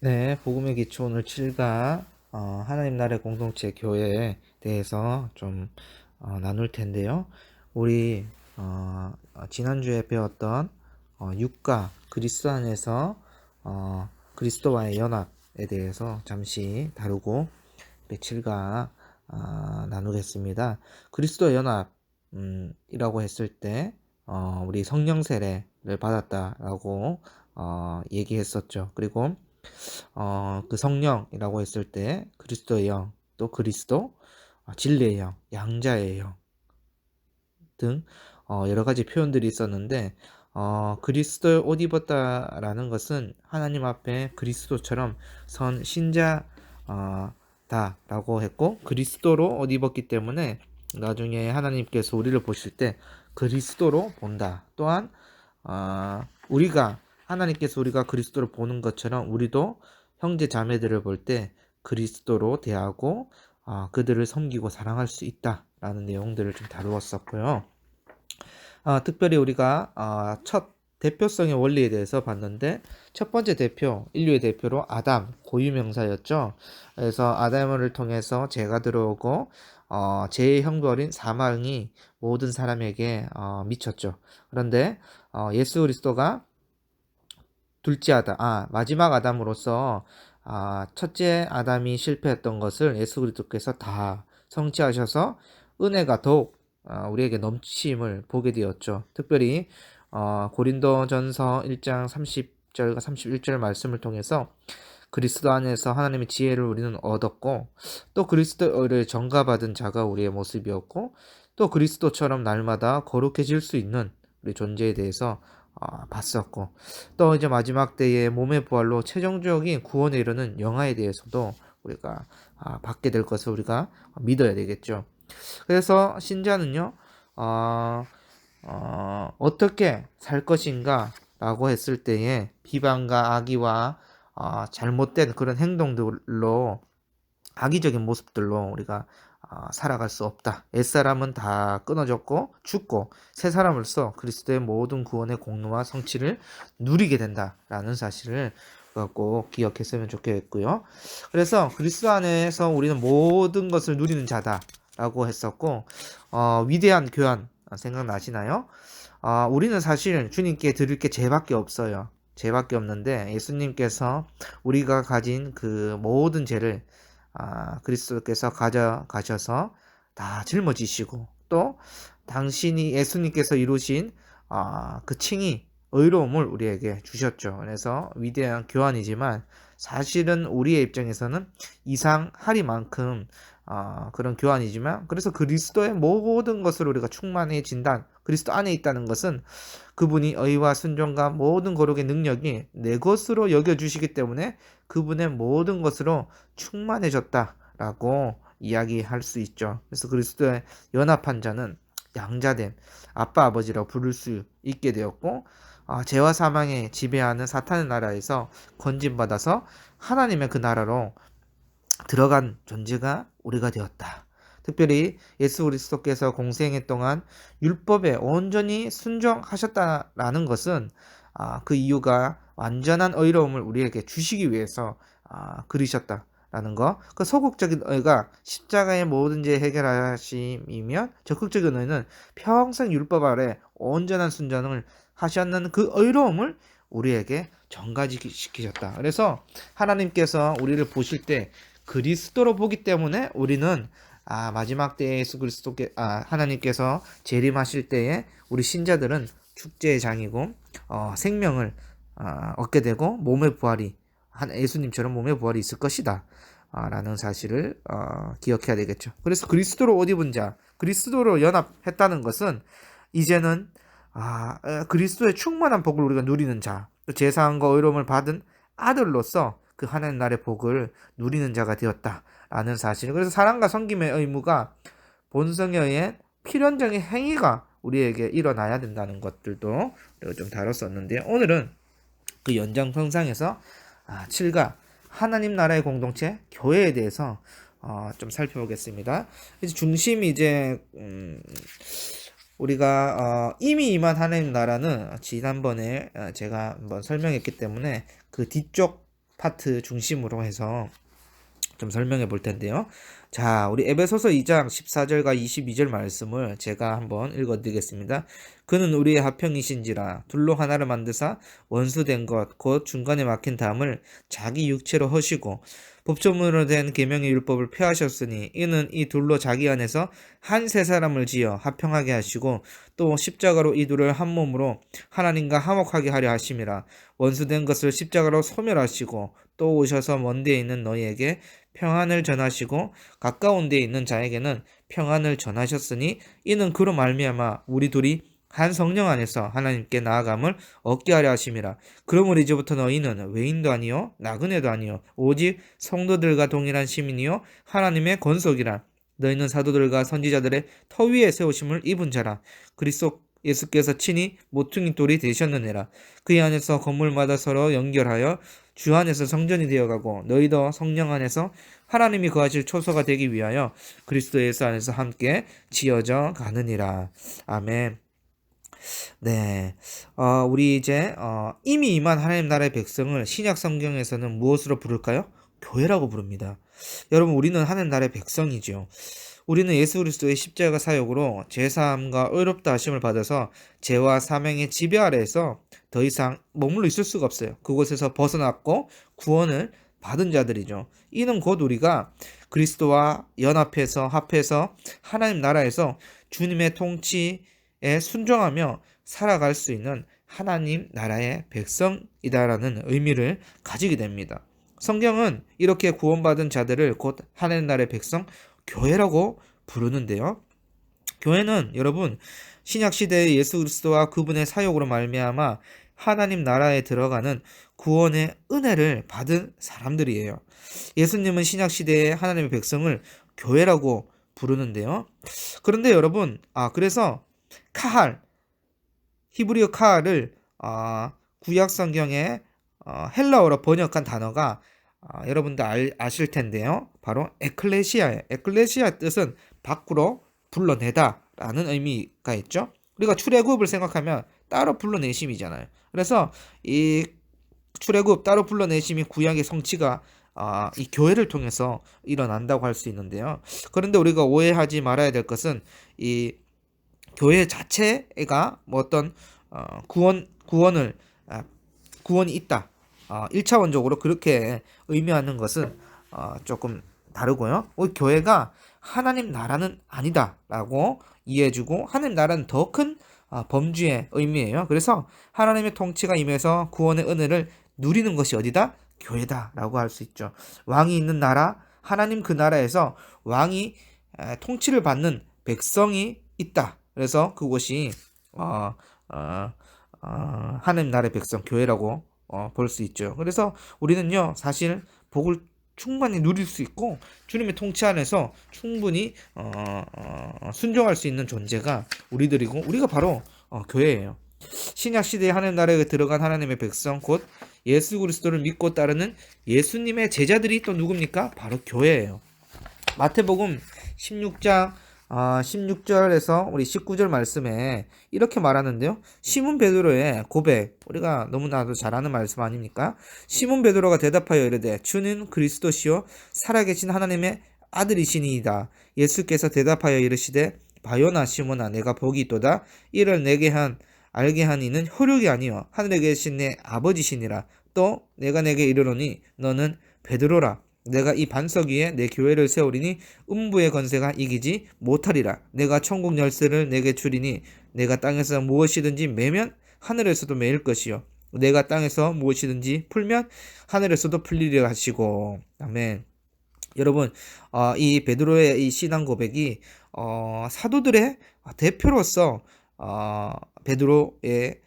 네, 복음의 기초 오늘 7가 하나님 나라의 공동체 교회에 대해서 좀 나눌 텐데요. 우리 지난주에 배웠던 6가 그리스도 안에서 그리스도와의 연합에 대해서 잠시 다루고 우리 7가 나누겠습니다. 그리스도의 연합 이라고 했을 때 우리 성령 세례를 받았다라고 얘기했었죠. 그리고 그 성령이라고 했을 때 그리스도의 영, 또 그리스도, 진리의 영, 양자의 영 등 여러 가지 표현들이 있었는데 그리스도의 옷 입었다라는 것은 하나님 앞에 그리스도처럼 선 신자 다라고 했고 그리스도로 옷 입었기 때문에 나중에 하나님께서 우리를 보실 때 그리스도로 본다. 또한 우리가 하나님께서 우리가 그리스도를 보는 것처럼 우리도 형제 자매들을 볼 때 그리스도로 대하고 그들을 섬기고 사랑할 수 있다라는 내용들을 좀 다루었었고요. 특별히 우리가 첫 대표성의 원리에 대해서 봤는데 첫 번째 대표, 인류의 대표로 아담, 고유명사였죠. 그래서 아담을 통해서 죄가 들어오고 죄의 형벌인 사망이 모든 사람에게 미쳤죠. 그런데 예수 그리스도가 둘째 아담, 마지막 아담으로서 첫째 아담이 실패했던 것을 예수 그리스도께서 다 성취하셔서 은혜가 더욱 우리에게 넘침을 보게 되었죠. 특별히 고린도전서 1장 30절과 31절 말씀을 통해서 그리스도 안에서 하나님의 지혜를 우리는 얻었고 또 그리스도를 전가받은 자가 우리의 모습이었고 또 그리스도처럼 날마다 거룩해질 수 있는 우리 존재에 대해서 봤었고 또 이제 마지막 때의 몸의 부활로 최종적인 구원에 이르는 영화에 대해서도 우리가 받게 될 것을 우리가 믿어야 되겠죠. 그래서 신자는요, 어떻게 살 것인가 라고 했을 때에 비방과 악의와 잘못된 그런 행동들로 악의적인 모습들로 우리가 살아갈 수 없다. 옛사람은 다 끊어졌고 죽고 새 사람으로서 그리스도의 모든 구원의 공로와 성취를 누리게 된다라는 사실을 꼭 기억했으면 좋겠고요. 그래서 그리스도 안에서 우리는 모든 것을 누리는 자다라고 했었고 위대한 교환 생각나시나요? 우리는 사실 주님께 드릴 게 죄밖에 없어요. 죄밖에 없는데 예수님께서 우리가 가진 그 모든 죄를 그리스도께서 가져가셔서 다 짊어지시고 또 당신이 예수님께서 이루신 그 칭의 의로움을 우리에게 주셨죠. 그래서 위대한 교환이지만 사실은 우리의 입장에서는 이상하리만큼 그런 교환이지만 그래서 그리스도의 모든 것으로 우리가 충만해진다. 그리스도 안에 있다는 것은 그분이 의와 순종과 모든 거룩의 능력이 내 것으로 여겨주시기 때문에 그분의 모든 것으로 충만해졌다라고 이야기할 수 있죠. 그래서 그리스도의 연합한 자는 양자됨, 아빠 아버지라고 부를 수 있게 되었고 죄와 사망에 지배하는 사탄의 나라에서 건진받아서 하나님의 그 나라로 들어간 존재가 우리가 되었다. 특별히 예수 그리스도께서 공생애 동안 율법에 온전히 순종하셨다라는 것은 그 이유가 완전한 의로움을 우리에게 주시기 위해서 그리셨다라는 것. 그 소극적인 의가 십자가의 모든 죄 해결하심이면 적극적인 의는 평생 율법 아래 온전한 순종을 하셨는 그 의로움을 우리에게 전가시키셨다. 그래서 하나님께서 우리를 보실 때 그리스도로 보기 때문에 우리는 마지막 때에 예수 그리스도께 하나님께서 재림하실 때에 우리 신자들은 축제의 장이고 생명을 얻게 되고 몸의 부활이 예수님처럼 몸의 부활이 있을 것이다. 라는 사실을 기억해야 되겠죠. 그래서 그리스도로 옷 입은 자, 그리스도로 연합했다는 것은 이제는 그리스도의 충만한 복을 우리가 누리는 자, 제사함과 의로움을 받은 아들로서 그 하나님 나라의 복을 누리는 자가 되었다라는 사실. 그래서 사랑과 섬김의 의무가 본성에 의해 필연적인 행위가 우리에게 일어나야 된다는 것들도 우리가 좀 다뤘었는데 오늘은 그 연장선상에서 7가 하나님 나라의 공동체 교회에 대해서 좀 살펴보겠습니다. 이제 중심이 이제 우리가 이미 임한 하나님 나라는 지난번에 제가 한번 설명했기 때문에 그 뒤쪽 파트 중심으로 해서 좀 설명해 볼 텐데요. 자, 우리 에베소서 2장 14절과 22절 말씀을 제가 한번 읽어 드리겠습니다. 그는 우리의 화평이신지라 둘로 하나를 만드사 원수된 것 곧 중간에 막힌 담을 자기 육체로 허시고 법조문으로 된 계명의 율법을 폐하셨으니 이는 이 둘로 자기 안에서 한 세 사람을 지어 화평하게 하시고 또 십자가로 이 둘을 한 몸으로 하나님과 화목하게 하려 하심이라. 원수된 것을 십자가로 소멸하시고 또 오셔서 먼 데에 있는 너희에게 평안을 전하시고 가까운 데에 있는 자에게는 평안을 전하셨으니 이는 그로 말미암아 우리 둘이 한 성령 안에서 하나님께 나아감을 얻게 하려 하심이라. 그러므로 이제부터 너희는 외인도 아니요 나그네도 아니요 오직 성도들과 동일한 시민이요 하나님의 권속이라. 너희는 사도들과 선지자들의 터 위에 세우심을 입은 자라. 그리스도 예수께서 친히 모퉁이 돌이 되셨느니라. 그 안에서 건물마다 서로 연결하여 주 안에서 성전이 되어가고 너희도 성령 안에서 하나님이 거하실 초소가 되기 위하여 그리스도 예수 안에서 함께 지어져 가느니라. 아멘. 네, 우리 이제 이미 임한 하나님 나라의 백성을 신약 성경에서는 무엇으로 부를까요? 교회라고 부릅니다. 여러분, 우리는 하나님 나라의 백성이죠. 우리는 예수 그리스도의 십자가 사역으로 죄사함과 의롭다 하심을 받아서 죄와 사명의 지배 아래에서 더 이상 머물러 있을 수가 없어요. 그곳에서 벗어났고 구원을 받은 자들이죠. 이는 곧 우리가 그리스도와 연합해서 합해서 하나님 나라에서 주님의 통치에 순종하며 살아갈 수 있는 하나님 나라의 백성이다라는 의미를 가지게 됩니다. 성경은 이렇게 구원받은 자들을 곧 하나님 나라의 백성, 교회라고 부르는데요. 교회는 여러분 신약 시대의 예수 그리스도와 그분의 사역으로 말미암아 하나님 나라에 들어가는 구원의 은혜를 받은 사람들이에요. 예수님은 신약 시대의 하나님의 백성을 교회라고 부르는데요. 그런데 여러분, 그래서 카할, 히브리어 카할을 구약 성경에 헬라어로 번역한 단어가 여러분들 아실 텐데요. 바로 에클레시아예요. 에클레시아 뜻은 밖으로 불러내다 라는 의미가 있죠. 우리가 출애굽을 생각하면 따로 불러내심이잖아요. 그래서 이 출애굽 따로 불러내심이 구약의 성취가 이 교회를 통해서 일어난다고 할 수 있는데요. 그런데 우리가 오해하지 말아야 될 것은 이 교회 자체가 뭐 어떤 구원이 있다. 1차원적으로 그렇게 의미하는 것은 조금 다르고요. 우리 교회가 하나님 나라는 아니다라고 이해해주고 하나님 나라는 더 큰 범주의 의미예요. 그래서 하나님의 통치가 임해서 구원의 은혜를 누리는 것이 어디다? 교회다라고 할 수 있죠. 왕이 있는 나라, 하나님 그 나라에서 왕이 통치를 받는 백성이 있다. 그래서 그곳이 하나님 나라의 백성, 교회라고 볼 수 있죠. 그래서 우리는요, 사실 복을 충분히 누릴 수 있고 주님의 통치 안에서 충분히 순종할 수 있는 존재가 우리들이고 우리가 바로 교회예요. 신약 시대에 하나님 나라에 들어간 하나님의 백성 곧 예수 그리스도를 믿고 따르는 예수님의 제자들이 또 누굽니까? 바로 교회예요. 마태복음 16장 16절에서 우리 19절 말씀에 이렇게 말하는데요. 시몬 베드로의 고백, 우리가 너무나도 잘 아는 말씀 아닙니까? 시몬 베드로가 대답하여 이르되 주는 그리스도시요 살아계신 하나님의 아들이시니이다. 예수께서 대답하여 이르시되 바요나 시몬아 내가 복이 있도다. 이를 내게 알게 한 이는 혈육이 아니요 하늘에 계신 내 아버지시니라. 또 내가 내게 이르노니 너는 베드로라. 내가 이 반석 위에 내 교회를 세우리니 음부의 권세가 이기지 못하리라. 내가 천국 열쇠를 내게 주리니 내가 땅에서 무엇이든지 매면 하늘에서도 매일 것이요 내가 땅에서 무엇이든지 풀면 하늘에서도 풀리리라 하시고. 아멘. 여러분, 이 베드로의 이 신앙 고백이 사도들의 대표로서 베드로의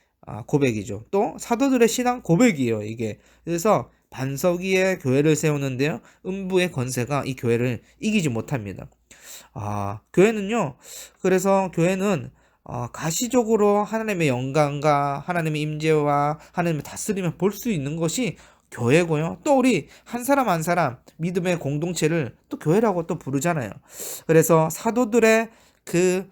고백이죠. 또 사도들의 신앙 고백이에요, 이게. 그래서 반석 위에 교회를 세우는데요. 음부의 권세가 이 교회를 이기지 못합니다. 교회는요. 그래서 교회는 가시적으로 하나님의 영광과 하나님의 임재와 하나님의 다스림을 볼 수 있는 것이 교회고요. 또 우리 한 사람 한 사람 믿음의 공동체를 또 교회라고 또 부르잖아요. 그래서 사도들의 그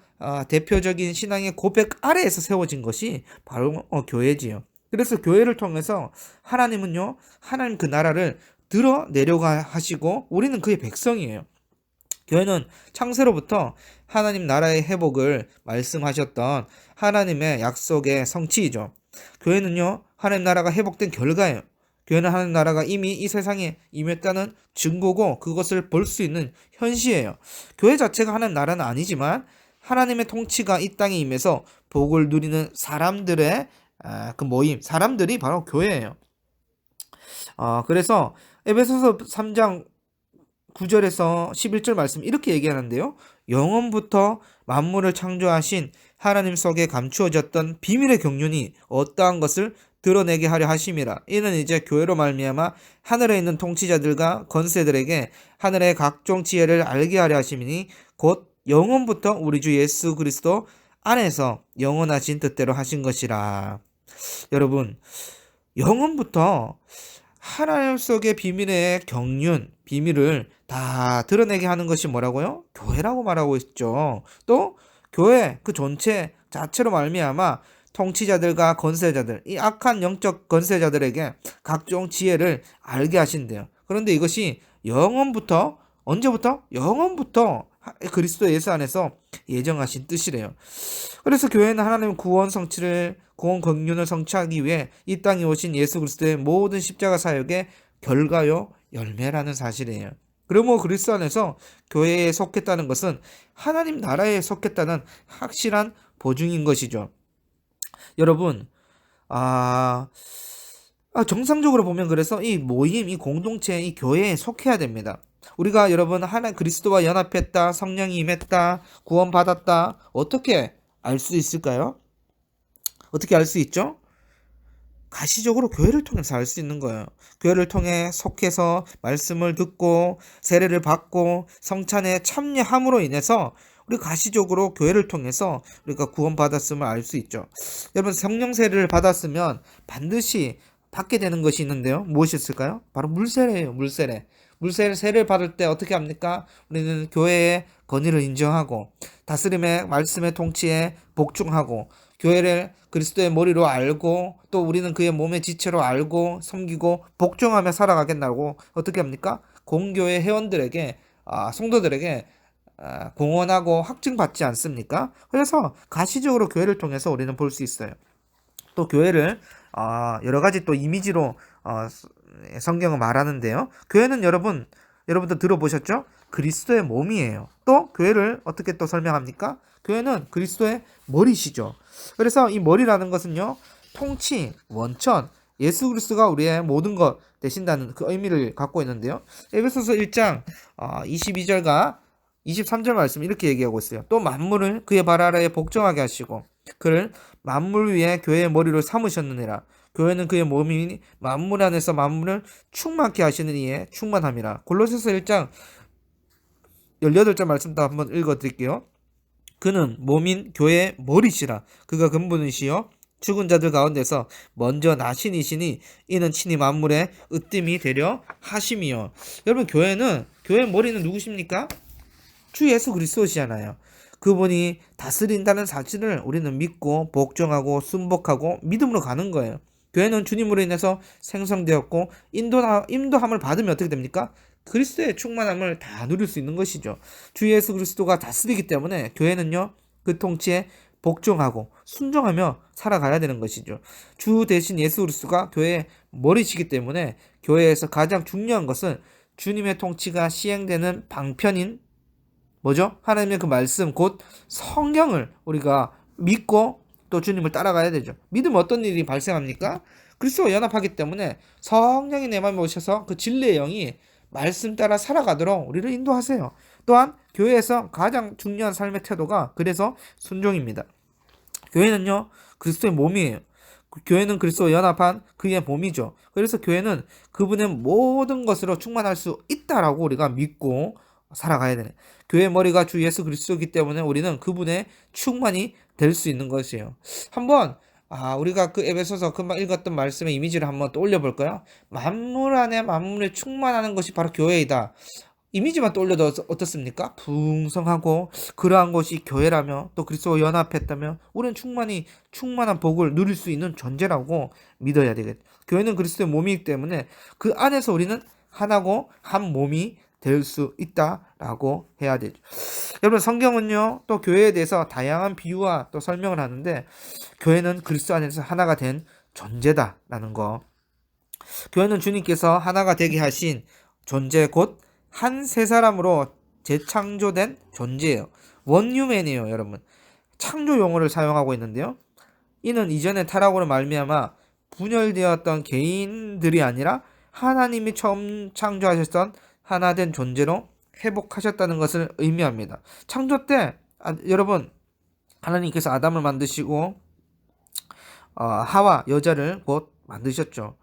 대표적인 신앙의 고백 아래에서 세워진 것이 바로 교회지요. 그래서 교회를 통해서 하나님은요, 하나님 그 나라를 드러내려가 하시고 우리는 그의 백성이에요. 교회는 창세로부터 하나님 나라의 회복을 말씀하셨던 하나님의 약속의 성취이죠. 교회는요, 하나님 나라가 회복된 결과예요. 교회는 하나님 나라가 이미 이 세상에 임했다는 증거고 그것을 볼 수 있는 현시예요. 교회 자체가 하나님 나라는 아니지만 하나님의 통치가 이 땅에 임해서 복을 누리는 사람들의 그 모임, 사람들이 바로 교회예요. 그래서 에베소서 3장 9절에서 11절 말씀 이렇게 얘기하는데요. 영원부터 만물을 창조하신 하나님 속에 감추어졌던 비밀의 경륜이 어떠한 것을 드러내게 하려 하심이라. 이는 이제 교회로 말미암아 하늘에 있는 통치자들과 권세들에게 하늘의 각종 지혜를 알게 하려 하심이니 곧 영원부터 우리 주 예수 그리스도 안에서 영원하신 뜻대로 하신 것이라. 여러분, 영원부터 하나님 속의 비밀의 경륜, 비밀을 다 드러내게 하는 것이 뭐라고요? 교회라고 말하고 있죠. 또 교회 그 전체 자체로 말미암아 통치자들과 권세자들, 이 악한 영적 권세자들에게 각종 지혜를 알게 하신대요. 그런데 이것이 영원부터, 언제부터? 영원부터 그리스도 예수 안에서 예정하신 뜻이래요. 그래서 교회는 하나님의 구원 성취를, 구원 경륜을 성취하기 위해 이 땅에 오신 예수 그리스도의 모든 십자가 사역의 결과요 열매라는 사실이에요. 그러므로 그리스도 안에서 교회에 속했다는 것은 하나님 나라에 속했다는 확실한 보증인 것이죠. 여러분, 정상적으로 보면 그래서 이 모임, 이 공동체, 이 교회에 속해야 됩니다. 우리가 여러분 하나 그리스도와 연합했다, 성령이 임했다, 구원받았다, 어떻게 알 수 있을까요? 어떻게 알 수 있죠? 가시적으로 교회를 통해서 알 수 있는 거예요. 교회를 통해 속해서 말씀을 듣고 세례를 받고 성찬에 참여함으로 인해서 우리 가시적으로 교회를 통해서 우리가 구원받았음을 알 수 있죠. 여러분 성령 세례를 받았으면 반드시 받게 되는 것이 있는데요. 무엇이 있을까요? 바로 물세례예요. 물세례. 물세례 세례를 받을 때 어떻게 합니까? 우리는 교회의 권위를 인정하고 다스림의 말씀의 통치에 복종하고 교회를 그리스도의 머리로 알고 또 우리는 그의 몸의 지체로 알고 섬기고 복종하며 살아가겠다고 어떻게 합니까? 공교회 회원들에게 성도들에게 공언하고 확증받지 않습니까? 그래서 가시적으로 교회를 통해서 우리는 볼 수 있어요. 또 교회를 여러 가지 또 이미지로 성경은 말하는데요. 교회는 여러분도 들어보셨죠? 그리스도의 몸이에요. 또 교회를 어떻게 또 설명합니까? 교회는 그리스도의 머리시죠. 그래서 이 머리라는 것은요, 통치, 원천, 예수 그리스도가 우리의 모든 것 되신다는 그 의미를 갖고 있는데요. 에베소서 1장 22절과 23절 말씀 이렇게 얘기하고 있어요. 또 만물을 그의 발 아래에 복종하게 하시고 그를 만물 위에 교회의 머리로 삼으셨느니라. 교회는 그의 몸이니 만물 안에서 만물을 충만케 하시는 이에 충만함이라. 골로새서 1장 18절 말씀도 한번 읽어드릴게요. 그는 몸인 교회의 머리시라. 그가 근본이시여 죽은 자들 가운데서 먼저 나신 이시니 이는 친히 만물의 으뜸이 되려 하심이요. 여러분 교회의 머리는 누구십니까? 주 예수 그리스도시잖아요. 그분이 다스린다는 사실을 우리는 믿고 복종하고 순복하고 믿음으로 가는 거예요. 교회는 주님으로 인해서 생성되었고 인도함을 받으면 어떻게 됩니까? 그리스도의 충만함을 다 누릴 수 있는 것이죠. 주 예수 그리스도가 다스리기 때문에 교회는요 그 통치에 복종하고 순종하며 살아가야 되는 것이죠. 주 대신 예수 그리스도가 교회의 머리시기 때문에 교회에서 가장 중요한 것은 주님의 통치가 시행되는 방편인 뭐죠? 하나님의 그 말씀 곧 성경을 우리가 믿고 또 주님을 따라가야 되죠. 믿으면 어떤 일이 발생합니까? 그리스도와 연합하기 때문에 성령이 내 마음에 오셔서 그 진리의 영이 말씀 따라 살아가도록 우리를 인도하세요. 또한 교회에서 가장 중요한 삶의 태도가 그래서 순종입니다. 교회는요 그리스도의 몸이에요. 교회는 그리스도와 연합한 그의 몸이죠. 그래서 교회는 그분의 모든 것으로 충만할 수 있다라고 우리가 믿고 살아가야 되네. 교회 머리가 주 예수 그리스도이기 때문에 우리는 그분의 충만이 될 수 있는 것이에요. 한번 우리가 그 에베소서 금방 읽었던 말씀의 이미지를 한번 떠올려 볼까요? 만물 안에 만물에 충만하는 것이 바로 교회이다. 이미지만 떠올려도 어떻습니까? 풍성하고 그러한 것이 교회라며 또 그리스도와 연합했다며 우리는 충만한 복을 누릴 수 있는 존재라고 믿어야 되겠죠. 교회는 그리스도의 몸이기 때문에 그 안에서 우리는 하나고 한 몸이 될 수 있다라고 해야 되죠. 여러분 성경은요 또 교회에 대해서 다양한 비유와 또 설명을 하는데 교회는 그리스도 안에서 하나가 된 존재다라는 거. 교회는 주님께서 하나가 되게 하신 존재 곧 한 세 사람으로 재창조된 존재예요. 원유맨이에요, 여러분. 창조 용어를 사용하고 있는데요. 이는 이전의 타락으로 말미암아 분열되었던 개인들이 아니라 하나님이 처음 창조하셨던 하나된 존재로 회복하셨다는 것을 의미합니다. 창조 때 여러분 하나님께서 아담을 만드시고 하와 여자를 곧 만드셨죠.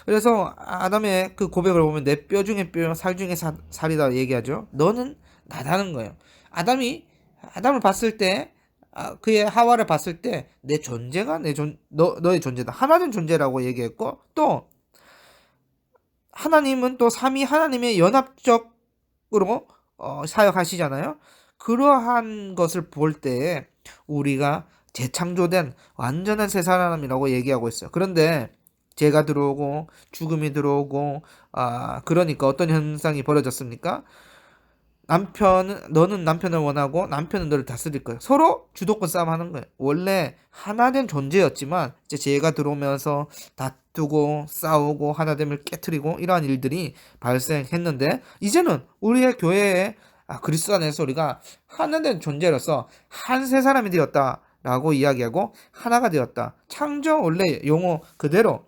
그래서 아담의 그 고백을 보면 내 뼈 중에 뼈, 살 중에 살이다 얘기하죠. 너는 나다는 거예요. 아담을 봤을 때 그의 하와를 봤을 때 내 존재가 너의 존재다. 하나된 존재라고 얘기했고 또 하나님은 또 삼위 하나님의 연합적으로 사역하시잖아요. 그러한 것을 볼 때 우리가 재창조된 완전한 새 사람이라고 얘기하고 있어요. 그런데 죄가 들어오고 죽음이 들어오고 그러니까 어떤 현상이 벌어졌습니까? 너는 남편을 원하고 남편은 너를 다스릴 거예요. 서로 주도권 싸움 하는 거예요. 원래 하나된 존재였지만 이제 죄가 들어오면서 다투고 싸우고 하나됨을 깨트리고 이러한 일들이 발생했는데 이제는 우리의 교회에 그리스도 안에서 우리가 하나된 존재로서 한 세 사람이 되었다라고 이야기하고 하나가 되었다. 창조 원래 용어 그대로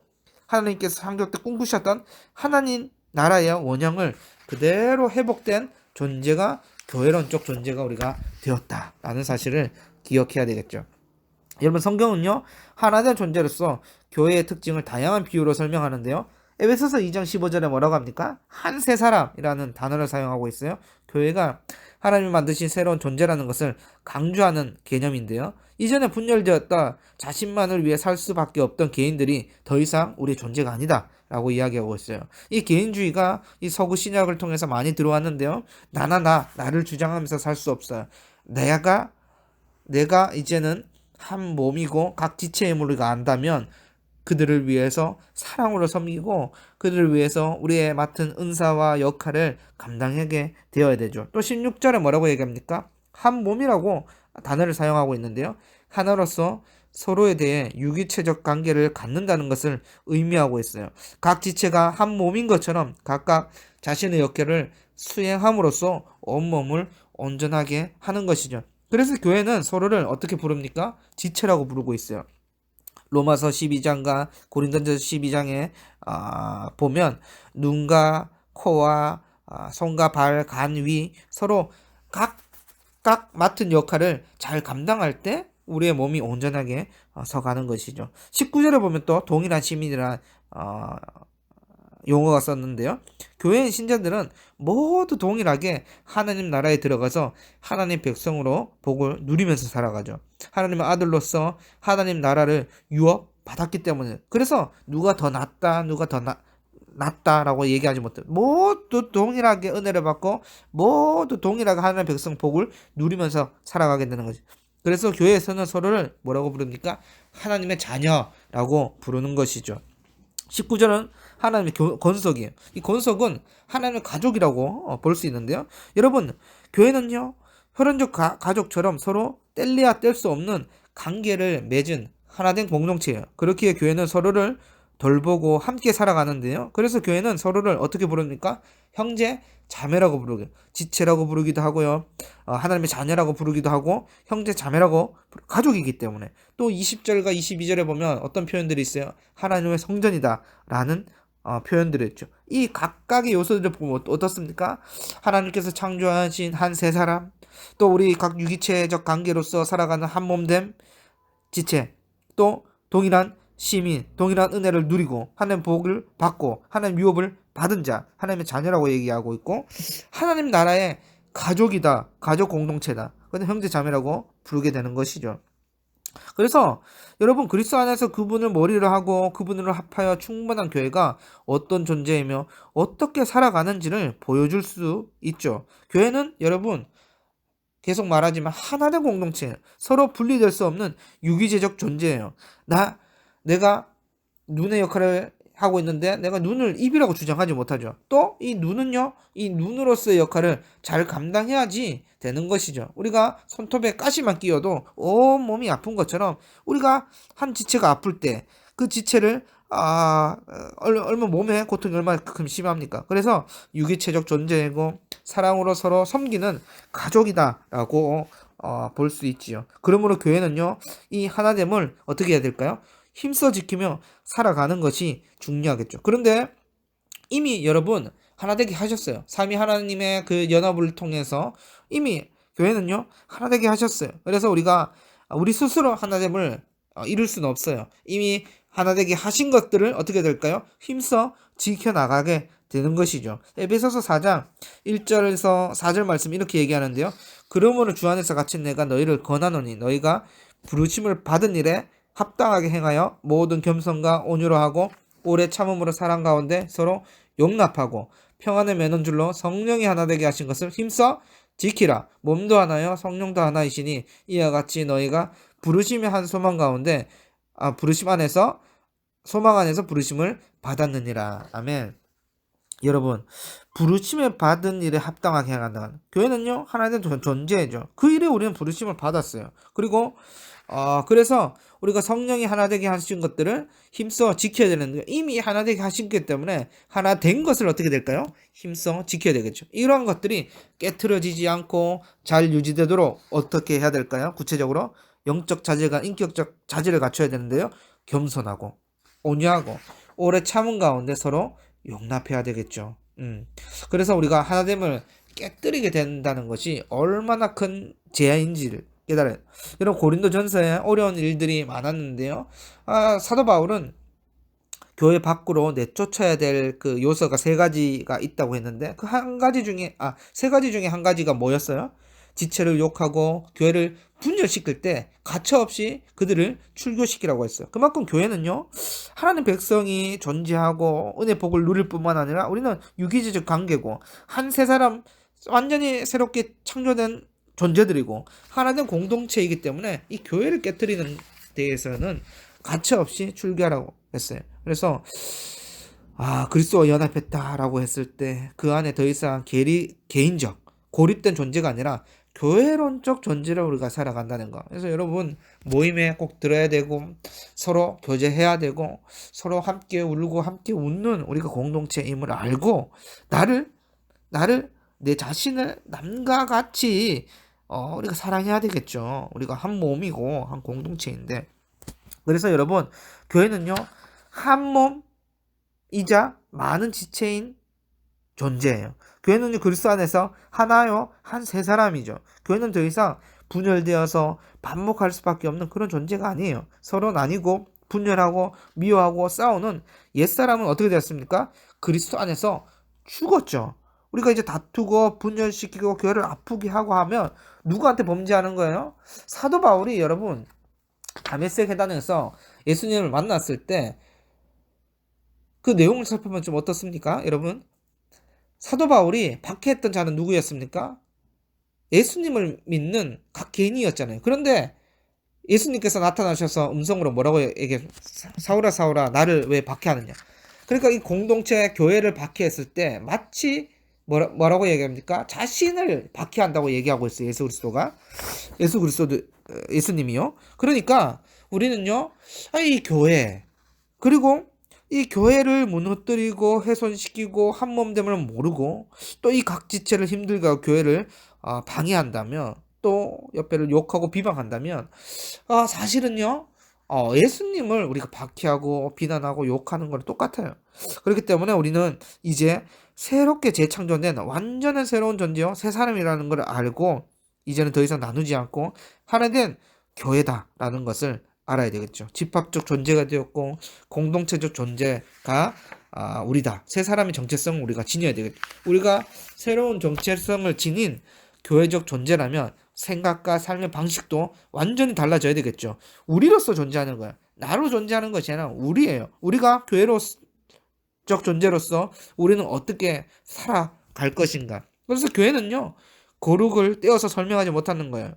하나님께서 창조 때 꿈꾸셨던 하나님 나라의 원형을 그대로 회복된 존재가 교회론적 존재가 우리가 되었다라는 사실을 기억해야 되겠죠. 여러분 성경은요 하나된 존재로서 교회의 특징을 다양한 비유로 설명하는데요. 에베소서 2장 15절에 뭐라고 합니까? 한 세 사람이라는 단어를 사용하고 있어요. 교회가 하나님이 만드신 새로운 존재라는 것을 강조하는 개념인데요. 이전에 분열되었다 자신만을 위해 살 수밖에 없던 개인들이 더 이상 우리의 존재가 아니다 라고 이야기하고 있어요. 이 개인주의가 이 서구 신약을 통해서 많이 들어왔는데요. 나를 주장하면서 살 수 없어요. 내가 이제는 한 몸이고 각 지체의 우리가 안다면 그들을 위해서 사랑으로 섬기고 그들을 위해서 우리의 맡은 은사와 역할을 감당하게 되어야 되죠. 또 16절에 뭐라고 얘기합니까? 한 몸이라고 단어를 사용하고 있는데요. 하나로서 서로에 대해 유기체적 관계를 갖는다는 것을 의미하고 있어요. 각 지체가 한 몸인 것처럼 각각 자신의 역할을 수행함으로써 온몸을 온전하게 하는 것이죠. 그래서 교회는 서로를 어떻게 부릅니까? 지체라고 부르고 있어요. 로마서 12장과 고린도전서 12장에 보면 눈과 코와 손과 발, 간, 위 서로 각각 맡은 역할을 잘 감당할 때 우리의 몸이 온전하게 서가는 것이죠. 19절에 보면 또 동일한 시민이라는 용어가 썼는데요. 교회의 신자들은 모두 동일하게 하나님 나라에 들어가서 하나님 백성으로 복을 누리면서 살아가죠. 하나님의 아들로서 하나님 나라를 유업받았기 때문에 그래서 누가 더 낫다 누가 더 낫다라고 얘기하지 못해요. 모두 동일하게 은혜를 받고 모두 동일하게 하나님의 백성 복을 누리면서 살아가게 되는 거죠. 그래서 교회에서는 서로를 뭐라고 부릅니까? 하나님의 자녀라고 부르는 것이죠. 19절은 하나님의 권속이에요. 이 권속은 하나님의 가족이라고 볼 수 있는데요. 여러분, 교회는요, 혈연적 가족처럼 서로 뗄래야 뗄 수 없는 관계를 맺은 하나된 공동체예요. 그렇기에 교회는 서로를 돌보고 함께 살아가는데요. 그래서 교회는 서로를 어떻게 부릅니까? 형제, 자매라고 부르고 지체라고 부르기도 하고요. 하나님의 자녀라고 부르기도 하고 형제, 자매라고 가족이기 때문에 또 20절과 22절에 보면 어떤 표현들이 있어요. 하나님의 성전이다 라는 표현들이 있죠. 이 각각의 요소들을 보면 어떻습니까? 하나님께서 창조하신 한 세 사람 또 우리 각 유기체적 관계로서 살아가는 한 몸됨 지체 또 동일한 시민, 동일한 은혜를 누리고 하나님 복을 받고 하나님 유업을 받은 자, 하나님의 자녀라고 얘기하고 있고 하나님 나라의 가족이다, 가족 공동체다. 그런데 형제 자매라고 부르게 되는 것이죠. 그래서 여러분 그리스도 안에서 그분을 머리로 하고 그분으로 합하여 충만한 교회가 어떤 존재이며 어떻게 살아가는지를 보여줄 수 있죠. 교회는 여러분 계속 말하지만 하나된 공동체, 서로 분리될 수 없는 유기체적 존재예요. 내가 눈의 역할을 하고 있는데 내가 눈을 입이라고 주장하지 못하죠. 또 이 눈은요, 이 눈으로서의 역할을 잘 감당해야지 되는 것이죠. 우리가 손톱에 가시만 끼어도 온 몸이 아픈 것처럼 우리가 한 지체가 아플 때 그 지체를 얼마 몸에 고통이 얼마큼 심합니까? 그래서 유기체적 존재이고 사랑으로 서로 섬기는 가족이다라고 볼 수 있지요. 그러므로 교회는요, 이 하나됨을 어떻게 해야 될까요? 힘써 지키며 살아가는 것이 중요하겠죠. 그런데 이미 여러분 하나되게 하셨어요. 삼위 하나님의 그 연합을 통해서 이미 교회는요 하나되게 하셨어요. 그래서 우리 스스로 하나됨을 이룰 수는 없어요. 이미 하나되게 하신 것들을 어떻게 될까요? 힘써 지켜나가게 되는 것이죠. 에베소서 4장 1절에서 4절 말씀 이렇게 얘기하는데요. 그러므로 주 안에서 갇힌 내가 너희를 권하노니 너희가 부르심을 받은 일에 합당하게 행하여 모든 겸손과 온유로 하고 오래 참음으로 사랑 가운데 서로 용납하고 평안을 맺는 줄로 성령이 하나 되게 하신 것을 힘써 지키라. 몸도 하나요 성령도 하나이시니 이와 같이 너희가 부르심의 한 소망 가운데 부르심 안에서 소망 안에서 부르심을 받았느니라. 아멘. 여러분 부르심을 받은 일에 합당하게 행한다는 교회는요 하나된 존재죠. 그 일에 우리는 부르심을 받았어요. 그리고 그래서 우리가 성령이 하나 되게 하신 것들을 힘써 지켜야 되는데 이미 하나 되게 하신기 때문에 하나 된 것을 어떻게 될까요? 힘써 지켜야 되겠죠. 이러한 것들이 깨트려지지 않고 잘 유지되도록 어떻게 해야 될까요? 구체적으로 영적 자질과 인격적 자질을 갖춰야 되는데요. 겸손하고 온유하고 오래 참은 가운데 서로 용납해야 되겠죠. 그래서 우리가 하나됨을 깨뜨리게 된다는 것이 얼마나 큰 재앙인지를 깨달아요. 여러분 고린도 전서에 어려운 일들이 많았는데요. 사도 바울은 교회 밖으로 내쫓아야 될 그 요소가 세 가지가 있다고 했는데 그 세 가지 중에 한 가지가 뭐였어요? 지체를 욕하고 교회를 분열시킬 때 가차없이 그들을 출교시키라고 했어요. 그만큼 교회는요 하나님 백성이 존재하고 은혜 복을 누릴 뿐만 아니라 우리는 유기체적 관계고 한 세 사람 완전히 새롭게 창조된 존재들이고 하나된 공동체이기 때문에 이 교회를 깨뜨리는 데에서는 가차없이 출교하라고 했어요. 그래서 그리스도와 연합했다라고 했을 때 그 안에 더 이상 개인적 고립된 존재가 아니라 교회론적 존재로 우리가 살아간다는 거. 그래서 여러분 모임에 꼭 들어야 되고 서로 교제해야 되고 서로 함께 울고 함께 웃는 우리가 공동체임을 알고 나를 내 자신을 남과 같이 우리가 사랑해야 되겠죠. 우리가 한 몸이고 한 공동체인데 그래서 여러분 교회는요 한 몸이자 많은 지체인 존재예요. 교회는 그리스도 안에서 하나요 한 세 사람이죠. 교회는 더 이상 분열되어서 반목할 수밖에 없는 그런 존재가 아니에요. 서로 나뉘고 분열하고 미워하고 싸우는 옛사람은 어떻게 되었습니까? 그리스도 안에서 죽었죠. 우리가 이제 다투고 분열시키고 교회를 아프게 하고 하면 누구한테 범죄하는 거예요? 사도 바울이 여러분 다메섹 회당에서 예수님을 만났을 때 그 내용을 살펴보면 좀 어떻습니까? 여러분 사도 바울이 박해했던 자는 누구였습니까? 예수님을 믿는 각 개인이었잖아요. 그런데 예수님께서 나타나셔서 음성으로 뭐라고 얘기해? 사울아 사울아 나를 왜 박해하느냐? 그러니까 이 공동체 교회를 박해했을 때 마치 뭐라고 얘기합니까? 자신을 박해한다고 얘기하고 있어요. 예수님이요. 그러니까 우리는요, 이 교회 그리고 이 교회를 무너뜨리고 훼손시키고 한몸됨을 모르고 또 이 각 지체를 힘들게 하고 교회를 방해한다면 또 옆에를 욕하고 비방한다면 사실은요 예수님을 우리가 박해하고 비난하고 욕하는 거랑 똑같아요. 그렇기 때문에 우리는 이제 새롭게 재창조된 완전한 새로운 존재요 새 사람이라는 걸 알고 이제는 더 이상 나누지 않고 하나된 교회다라는 것을 알아야 되겠죠. 집합적 존재가 되었고 공동체적 존재가 우리다. 새 사람의 정체성을 우리가 지녀야 되겠죠. 우리가 새로운 정체성을 지닌 교회적 존재라면 생각과 삶의 방식도 완전히 달라져야 되겠죠. 우리로서 존재하는 거야. 나로 존재하는 것이 아니라 우리예요. 우리가 교회로적 존재로서 우리는 어떻게 살아갈 것인가. 그래서 교회는요, 고룩을 떼어서 설명하지 못하는 거예요.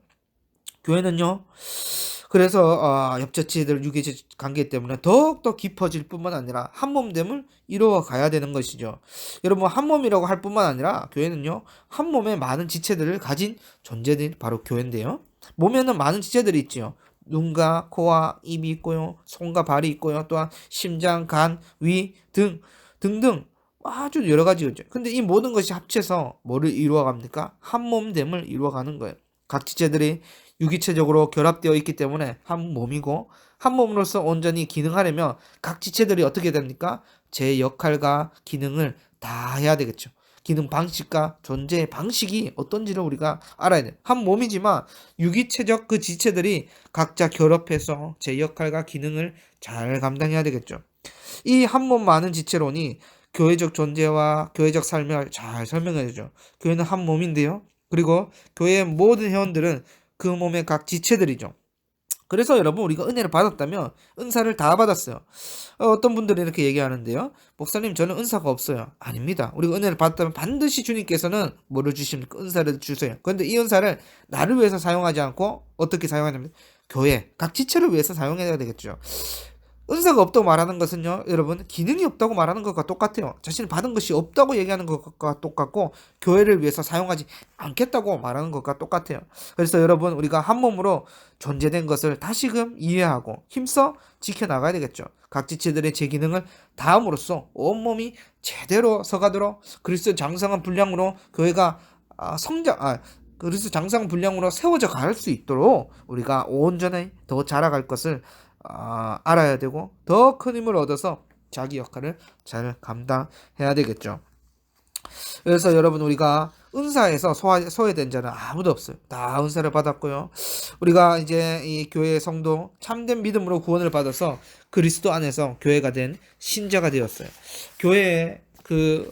교회는요, 그래서 옆자치들 유기적 관계 때문에 더욱더 깊어질 뿐만 아니라 한몸됨을 이루어 가야 되는 것이죠. 여러분, 한몸이라고 할 뿐만 아니라 교회는요, 한몸에 많은 지체들을 가진 존재들이 바로 교회인데요. 몸에는 많은 지체들이 있지요. 눈과 코와 입이 있고요, 손과 발이 있고요, 또한 심장, 간, 위 등 등등 아주 여러 가지죠. 근데 이 모든 것이 합쳐서 뭐를 이루어 갑니까? 한몸됨을 이루어 가는 거예요. 각 지체들이 유기체적으로 결합되어 있기 때문에 한 몸이고, 한 몸으로서 온전히 기능하려면 각 지체들이 어떻게 됩니까? 제 역할과 기능을 다 해야 되겠죠. 기능 방식과 존재의 방식이 어떤지를 우리가 알아야 돼요. 한 몸이지만 유기체적 그 지체들이 각자 결합해서 제 역할과 기능을 잘 감당해야 되겠죠. 이 한 몸 많은 지체론이 교회적 존재와 교회적 삶을 잘 설명해 주죠. 교회는 한 몸인데요. 그리고 교회의 모든 회원들은 그 몸의 각 지체들이죠. 그래서 여러분, 우리가 은혜를 받았다면 은사를 다 받았어요. 어떤 분들이 이렇게 얘기하는데요. 목사님, 저는 은사가 없어요. 아닙니다. 우리가 은혜를 받았다면 반드시 주님께서는 뭐를 주십니까? 은사를 주세요. 그런데 이 은사를 나를 위해서 사용하지 않고 어떻게 사용하냐면 교회, 각 지체를 위해서 사용해야 되겠죠. 은사가 없다고 말하는 것은요, 여러분, 기능이 없다고 말하는 것과 똑같아요. 자신이 받은 것이 없다고 얘기하는 것과 똑같고, 교회를 위해서 사용하지 않겠다고 말하는 것과 똑같아요. 그래서 여러분, 우리가 한 몸으로 존재된 것을 다시금 이해하고 힘써 지켜나가야 되겠죠. 각 지체들의 제 기능을 다함으로써 온몸이 제대로 서가도록 그리스도 장성한 분량으로 교회가 그리스도 장성한 분량으로 세워져 갈 수 있도록 우리가 온전히 더 자라갈 것을 알아야 되고, 더 큰 힘을 얻어서 자기 역할을 잘 감당해야 되겠죠. 그래서 여러분, 우리가 은사에서 소외된 자는 아무도 없어요. 다 은사를 받았고요. 우리가 이제 이 교회의 성도 참된 믿음으로 구원을 받아서 그리스도 안에서 교회가 된 신자가 되었어요. 교회의 그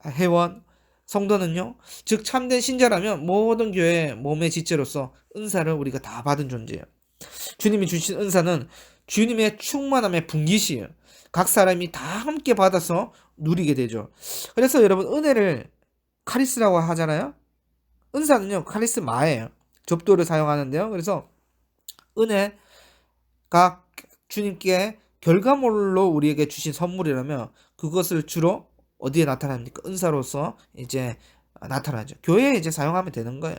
회원 성도는요, 즉 참된 신자라면 모든 교회의 몸의 지체로서 은사를 우리가 다 받은 존재예요. 주님이 주신 은사는 주님의 충만함의 분깃이에요. 각 사람이 다 함께 받아서 누리게 되죠. 그래서 여러분, 은혜를 카리스라고 하잖아요. 은사는요, 카리스마예요. 접도를 사용하는데요. 그래서 은혜가 주님께 결과물로 우리에게 주신 선물이라면 그것을 주로 어디에 나타납니까? 은사로서 이제 나타나죠. 교회에 이제 사용하면 되는 거예요.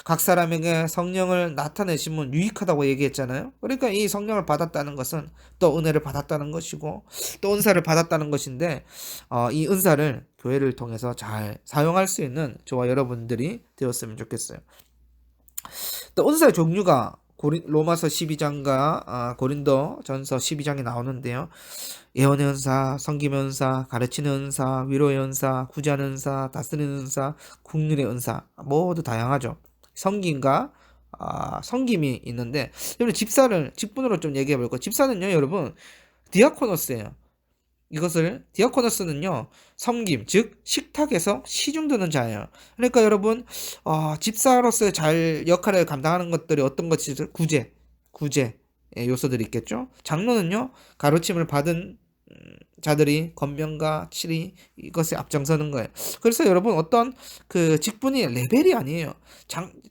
각 사람에게 성령을 나타내시면 유익하다고 얘기했잖아요. 그러니까 이 성령을 받았다는 것은 또 은혜를 받았다는 것이고, 또 은사를 받았다는 것인데, 이 은사를 교회를 통해서 잘 사용할 수 있는 저와 여러분들이 되었으면 좋겠어요. 또 은사의 종류가 로마서 12장과 고린도 전서 12장에 나오는데요. 예언의 은사, 섬김의 은사, 가르치는 은사, 위로의 은사, 구제하는 은사, 다스리는 은사, 국률의 은사, 모두 다양하죠. 섬김과 섬김이 있는데, 여러분, 직분으로 좀 얘기해 볼까요? 집사는요, 여러분, 디아코노스예요. 디아코노스는요, 섬김, 즉 식탁에서 시중드는 자예요. 그러니까 여러분, 집사로서의 잘 역할을 감당하는 것들이 어떤 것이 구제 요소들이 있겠죠. 장로는요, 가르침을 받은 자들이 권면과 치리 이것에 앞장서는 거예요. 그래서 여러분, 어떤 그 직분이 레벨이 아니에요.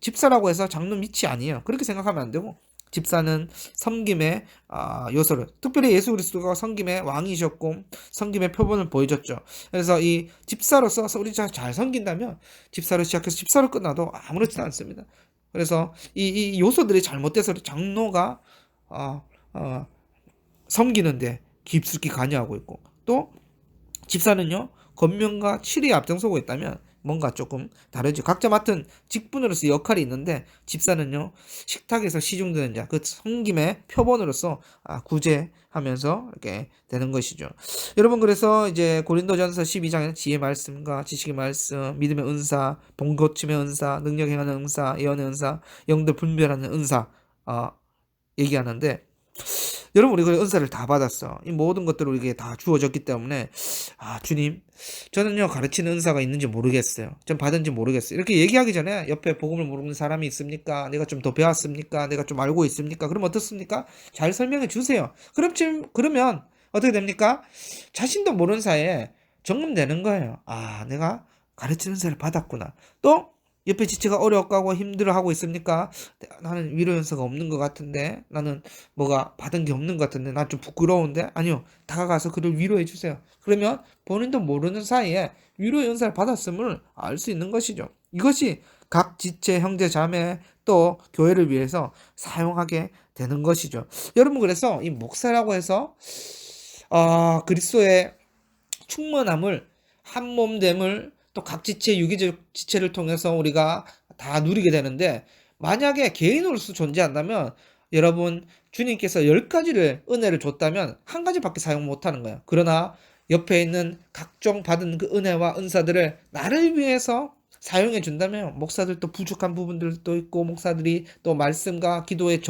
집사라고 해서 장로 밑이 아니에요. 그렇게 생각하면 안 되고, 집사는 섬김의 요소를, 특별히 예수 그리스도가 섬김의 왕이셨고 섬김의 표본을 보여줬죠. 그래서 이 집사로서 우리 잘 섬긴다면 집사로 시작해서 집사로 끝나도 아무렇지도 않습니다. 그래서 이 요소들이 잘못돼서 장로가 섬기는데 깊숙이 관여하고 있고, 또 집사는요, 권면과 치리에 앞장서고 있다면 뭔가 조금 다르죠. 각자 맡은 직분으로서 역할이 있는데, 집사는요, 식탁에서 시중드는 자, 그 섬김의 표본으로서 구제하면서 이렇게 되는 것이죠. 여러분, 그래서 이제 고린도전서 12장에는 지혜의 말씀과 지식의 말씀, 믿음의 은사, 본고침의 은사, 능력 행하는 은사, 예언의 은사, 영들 분별하는 은사 얘기하는데, 여러분 우리가 은사를 다 받았어. 이 모든 것들을 우리에게 다 주어졌기 때문에 주님 저는요 가르치는 은사가 있는지 모르겠어요. 좀 받은지 모르겠어요. 이렇게 얘기하기 전에 옆에 복음을 모르는 사람이 있습니까? 내가 좀 더 배웠습니까? 내가 좀 알고 있습니까? 그럼 어떻습니까? 잘 설명해 주세요. 그러면 어떻게 됩니까? 자신도 모르는 사이에 점검되는 거예요. 내가 가르치는 은사를 받았구나. 또 옆에 지체가 어려워하고 힘들어하고 있습니까? 나는 위로 연사가 없는 것 같은데, 나는 뭐가 받은 게 없는 것 같은데, 난 좀 부끄러운데? 아니요, 다가가서 그를 위로해 주세요. 그러면 본인도 모르는 사이에 위로 연사를 받았음을 알 수 있는 것이죠. 이것이 각 지체, 형제, 자매, 또 교회를 위해서 사용하게 되는 것이죠. 여러분, 그래서 이 목사라고 해서 그리스도의 충만함을, 한 몸됨을 또 각 지체, 유기적 지체를 통해서 우리가 다 누리게 되는데, 만약에 개인으로서 존재한다면 여러분 주님께서 10가지를 은혜를 줬다면 한 가지밖에 사용 못하는 거예요. 그러나 옆에 있는 각종 받은 그 은혜와 은사들을 나를 위해서 사용해 준다면, 목사들도 부족한 부분들도 있고 목사들이 또 말씀과 기도에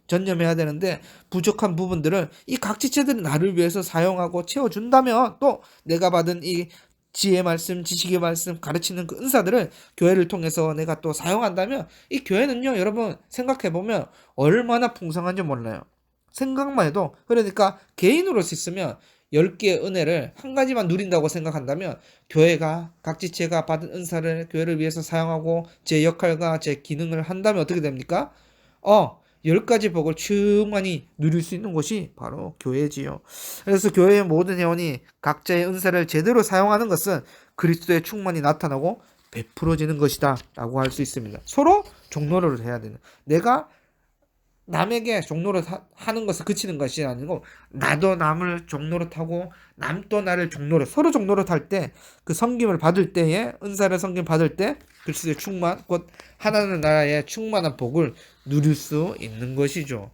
전념해야 되는데, 부족한 부분들을 이 각 지체들이 나를 위해서 사용하고 채워준다면, 또 내가 받은 이 지혜 말씀, 지식의 말씀, 가르치는 그 은사들을 교회를 통해서 내가 또 사용한다면, 이 교회는요 여러분 생각해보면 얼마나 풍성한지 몰라요. 생각만 해도. 그러니까 개인으로서 있으면 10개의 은혜를 한 가지만 누린다고 생각한다면, 교회가 각 지체가 받은 은사를 교회를 위해서 사용하고 제 역할과 제 기능을 한다면 어떻게 됩니까? 10가지 복을 충만히 누릴 수 있는 곳이 바로 교회지요. 그래서 교회의 모든 회원이 각자의 은사를 제대로 사용하는 것은 그리스도의 충만이 나타나고 베풀어지는 것이다 라고 할 수 있습니다. 서로 종로를 해야 되는, 내가 남에게 종로를 하는 것을 그치는 것이 아니고, 나도 남을 종로로 타고 남도 나를 종로로, 서로 종로로 탈 때, 그 섬김을 받을 때에, 은사를 섬김 받을 때 그리스도의 충만, 곧 하나님 나라의 충만한 복을 누릴 수 있는 것이죠.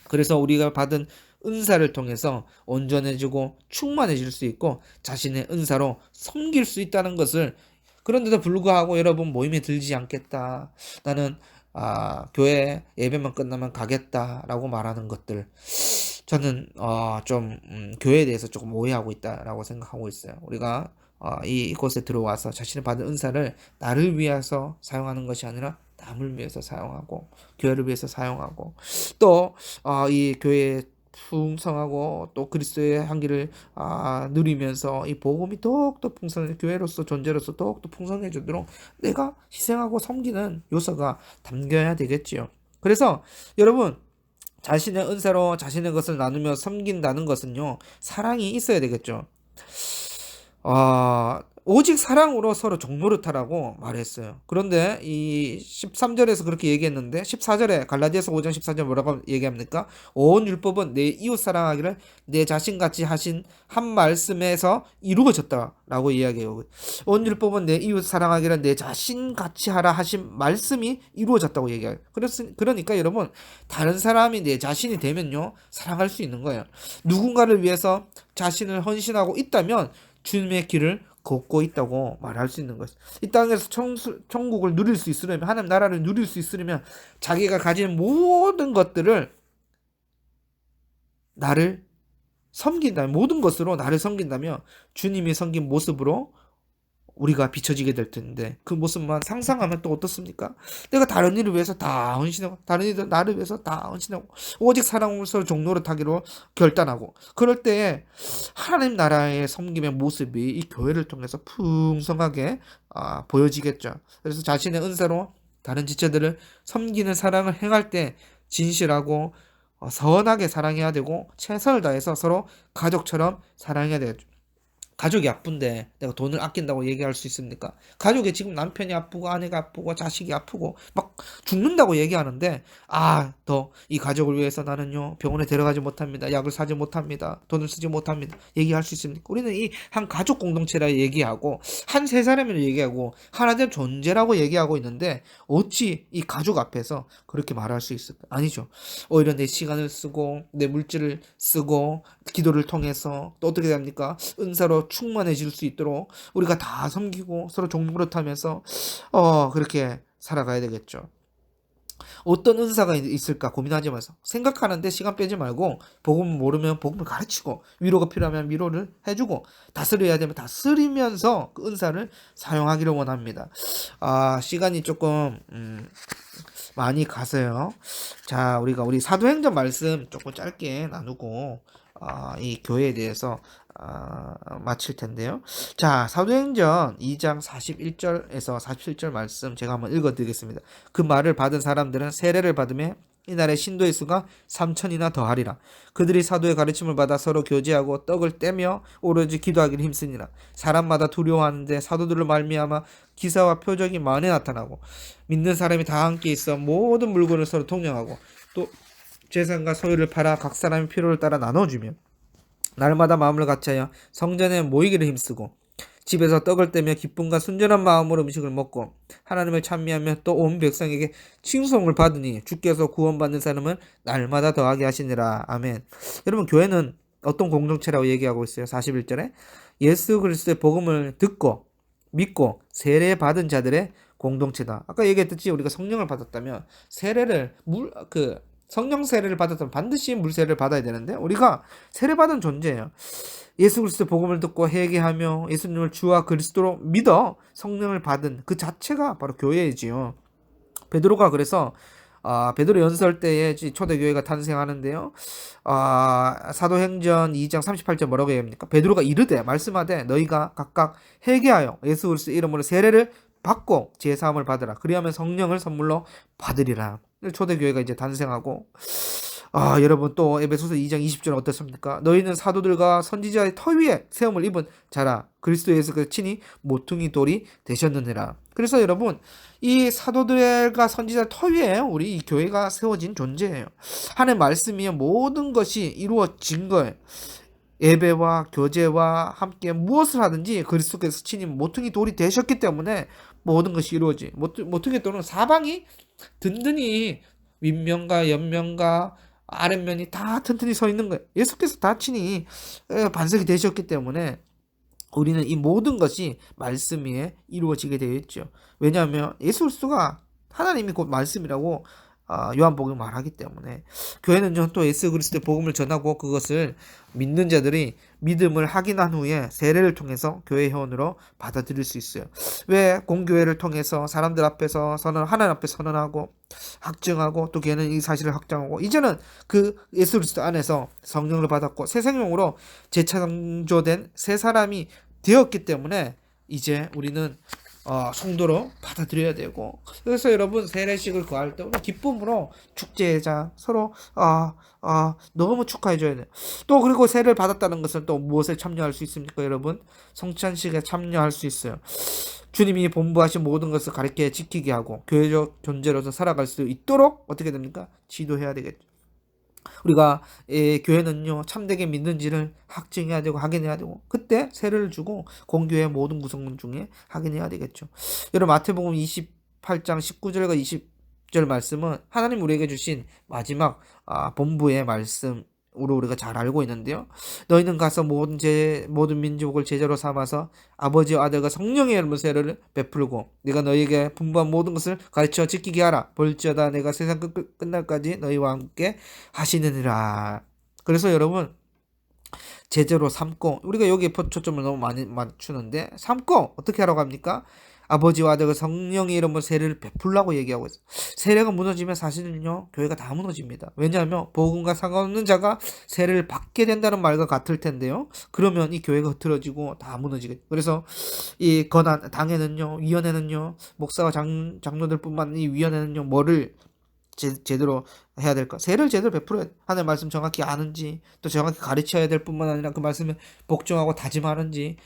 그래서 우리가 받은 은사를 통해서 온전해지고 충만해질 수 있고 자신의 은사로 섬길 수 있다는 것을, 그런데도 불구하고 여러분 모임에 들지 않겠다, 나는 교회 예배만 끝나면 가겠다라고 말하는 것들, 저는 좀 교회에 대해서 조금 오해하고 있다라고 생각하고 있어요. 우리가 이곳에 들어와서 자신이 받은 은사를 나를 위해서 사용하는 것이 아니라 남을 위해서 사용하고 교회를 위해서 사용하고, 또 이 교회에 풍성하고 또 그리스도의 향기를 누리면서 이 복음이 더욱더 풍성해, 교회로서 존재로서 더욱더 풍성해지도록 내가 희생하고 섬기는 요소가 담겨야 되겠지요. 그래서 여러분, 자신의 은사로 자신의 것을 나누며 섬긴다는 것은요 사랑이 있어야 되겠죠. 오직 사랑으로 서로 종노릇하라고 말했어요. 그런데 이 13절에서 그렇게 얘기했는데 14절에, 갈라디아서 5장 14절 뭐라고 얘기합니까? 온 율법은 내 이웃 사랑하기를 내 자신같이 하신 한 말씀에서 이루어졌다라고 이야기해요. 온 율법은 내 이웃 사랑하기를 내 자신같이 하라 하신 말씀이 이루어졌다고 얘기해요. 그러니까 여러분, 다른 사람이 내 자신이 되면요 사랑할 수 있는 거예요. 누군가를 위해서 자신을 헌신하고 있다면 주님의 길을 걷고 있다고 말할 수 있는 것이죠. 이 땅에서 천국을 누릴 수 있으려면, 하나님 나라를 누릴 수 있으려면 자기가 가진 모든 것들을 나를 섬긴다면, 모든 것으로 나를 섬긴다면 주님이 섬긴 모습으로 우리가 비춰지게 될 텐데, 그 모습만 상상하면 또 어떻습니까? 내가 다른 일을 위해서 다 헌신하고, 다른 이들 나를 위해서 다 헌신하고, 오직 사랑으로 서로 종로를 타기로 결단하고, 그럴 때에 하나님 나라의 섬김의 모습이 이 교회를 통해서 풍성하게 보여지겠죠. 그래서 자신의 은사로 다른 지체들을 섬기는 사랑을 행할 때 진실하고 선하게 사랑해야 되고, 최선을 다해서 서로 가족처럼 사랑해야 되겠죠. 가족이 아픈데 내가 돈을 아낀다고 얘기할 수 있습니까? 가족이 지금 남편이 아프고 아내가 아프고 자식이 아프고 막 죽는다고 얘기하는데, 더 이 가족을 위해서 나는요 병원에 데려가지 못합니다, 약을 사지 못합니다, 돈을 쓰지 못합니다, 얘기할 수 있습니까? 우리는 이 한 가족 공동체라 얘기하고, 한 세 사람이라 얘기하고, 하나된 존재라고 얘기하고 있는데, 어찌 이 가족 앞에서 그렇게 말할 수 있을까? 아니죠. 오히려 내 시간을 쓰고 내 물질을 쓰고 기도를 통해서 또 어떻게 됩니까? 은사로 충만해질 수 있도록 우리가 다 섬기고 서로 종노릇하면서 그렇게 살아가야 되겠죠. 어떤 은사가 있을까 고민하지 마서 생각하는데 시간 빼지 말고 복음 모르면 복음을 가르치고 위로가 필요하면 위로를 해주고 다스려야 되면 다스리면서 그 은사를 사용하기를 원합니다. 시간이 조금 많이 가서요. 자, 우리 사도행전 말씀 조금 짧게 나누고 이 교회에 대해서 마칠 텐데요. 자, 사도행전 2장 41절에서 47절 말씀 제가 한번 읽어드리겠습니다. 그 말을 받은 사람들은 세례를 받으며 이날의 신도의 수가 3천이나 더하리라. 그들이 사도의 가르침을 받아 서로 교제하고 떡을 떼며 오로지 기도하기를 힘쓰니라. 사람마다 두려워하는데 사도들로 말미암아 기사와 표적이 만에 나타나고 믿는 사람이 다 함께 있어 모든 물건을 서로 통용하고 또 재산과 소유를 팔아 각 사람의 필요를 따라 나눠주며 날마다 마음을 같이하여 성전에 모이기를 힘쓰고 집에서 떡을 떼며 기쁨과 순전한 마음으로 음식을 먹고 하나님을 찬미하며 또 온 백성에게 칭송을 받으니 주께서 구원받는 사람은 날마다 더하게 하시니라. 아멘. 여러분, 교회는 어떤 공동체라고 얘기하고 있어요? 41절에 예수 그리스도의 복음을 듣고 믿고 세례 받은 자들의 공동체다. 아까 얘기했듯이 우리가 성령을 받았다면 세례를 성령 세례를 받았다면 반드시 물 세례를 받아야 되는데 우리가 세례 받은 존재예요. 예수 그리스도 복음을 듣고 회개하며 예수님을 주와 그리스도로 믿어 성령을 받은 그 자체가 바로 교회이지요. 베드로가 그래서 베드로 연설 때에 초대교회가 탄생하는데요. 사도행전 2장 38절 뭐라고 얘기합니까? 베드로가 이르되 말씀하되 너희가 각각 회개하여 예수 그리스도 이름으로 세례를 받고 제사함을 받으라. 그리하면 성령을 선물로 받으리라. 초대교회가 이제 탄생하고 여러분 또 에베소서 2장 20절 어떻습니까? 너희는 사도들과 선지자의 터 위에 세움을 입은 자라 그리스도 예수께서 친히 모퉁이 돌이 되셨느니라. 그래서 여러분 이 사도들과 선지자 터 위에 우리 이 교회가 세워진 존재예요. 하나님의 말씀이 모든 것이 이루어진 거예요. 예배와 교제와 함께 무엇을 하든지 그리스도께서 친히 모퉁이 돌이 되셨기 때문에 모든 것이 이루어지. 모퉁이 돌은 사방이 든든히 윗면과 옆면과 아랫면이 다 튼튼히 서 있는 거예요. 예수께서 다 친히 반석이 되셨기 때문에 우리는 이 모든 것이 말씀 위에 이루어지게 되어 있죠. 왜냐하면 예수 그리스도가 하나님이 곧 말씀이라고 요한복음이 말하기 때문에 교회는요 또 예수 그리스도의 복음을 전하고 그것을 믿는 자들이 믿음을 확인한 후에 세례를 통해서 교회 회원으로 받아들일 수 있어요. 왜 공교회를 통해서 사람들 앞에서 하나님 앞에 선언하고 확증하고 또 걔는 이 사실을 확정하고 이제는 그 예수 그리스도 안에서 성령을 받았고 새 생명으로 재창조된 새 사람이 되었기 때문에 이제 우리는 성도로 받아들여야 되고 그래서 여러분 세례식을 거할 때 우리 기쁨으로 축제자 서로 너무 축하해 줘야 돼요. 또 그리고 세례를 받았다는 것은 또 무엇에 참여할 수 있습니까? 여러분 성찬식에 참여할 수 있어요. 주님이 본부하신 모든 것을 가르쳐 지키게 하고 교회적 존재로서 살아갈 수 있도록 어떻게 됩니까? 지도해야 되겠죠. 우리가 교회는요 참되게 믿는지를 확증해야 되고 확인해야 되고 그때 세례를 주고 공교회 모든 구성원 중에 확인해야 되겠죠. 여러분 마태복음 28장 19절과 20절 말씀은 하나님 우리에게 주신 마지막 본부의 말씀 우로 우리가 잘 알고 있는데요. 너희는 가서 모든 민족을 제자로 삼아서 아버지와 아들과 성령의 이름으로 세례를 베풀고 네가 너희에게 분부한 모든 것을 가르쳐 지키게 하라. 볼지어다 내가 세상 끝날까지 너희와 함께 하시느니라. 그래서 여러분 제자로 삼고 우리가 여기에 초점을 너무 많이 맞추는데 삼고 어떻게 하라고 합니까? 아버지와 아들과 성령의 이름으로 세례를 베풀라고 얘기하고 있어요. 세례가 무너지면 사실은요 교회가 다 무너집니다. 왜냐하면 복음과 상관없는 자가 세례를 받게 된다는 말과 같을 텐데요. 그러면 이 교회가 흐트러지고 다 무너지겠죠. 그래서 이 당에는요 위원회는요 목사와 장로들뿐만 아니라 이 위원회는요 뭐를 제대로 해야 될까? 세례를 제대로 베풀어야 돼. 하나님의 말씀 정확히 아는지 또 정확히 가르쳐야 될 뿐만 아니라 그 말씀을 복종하고 다짐하는지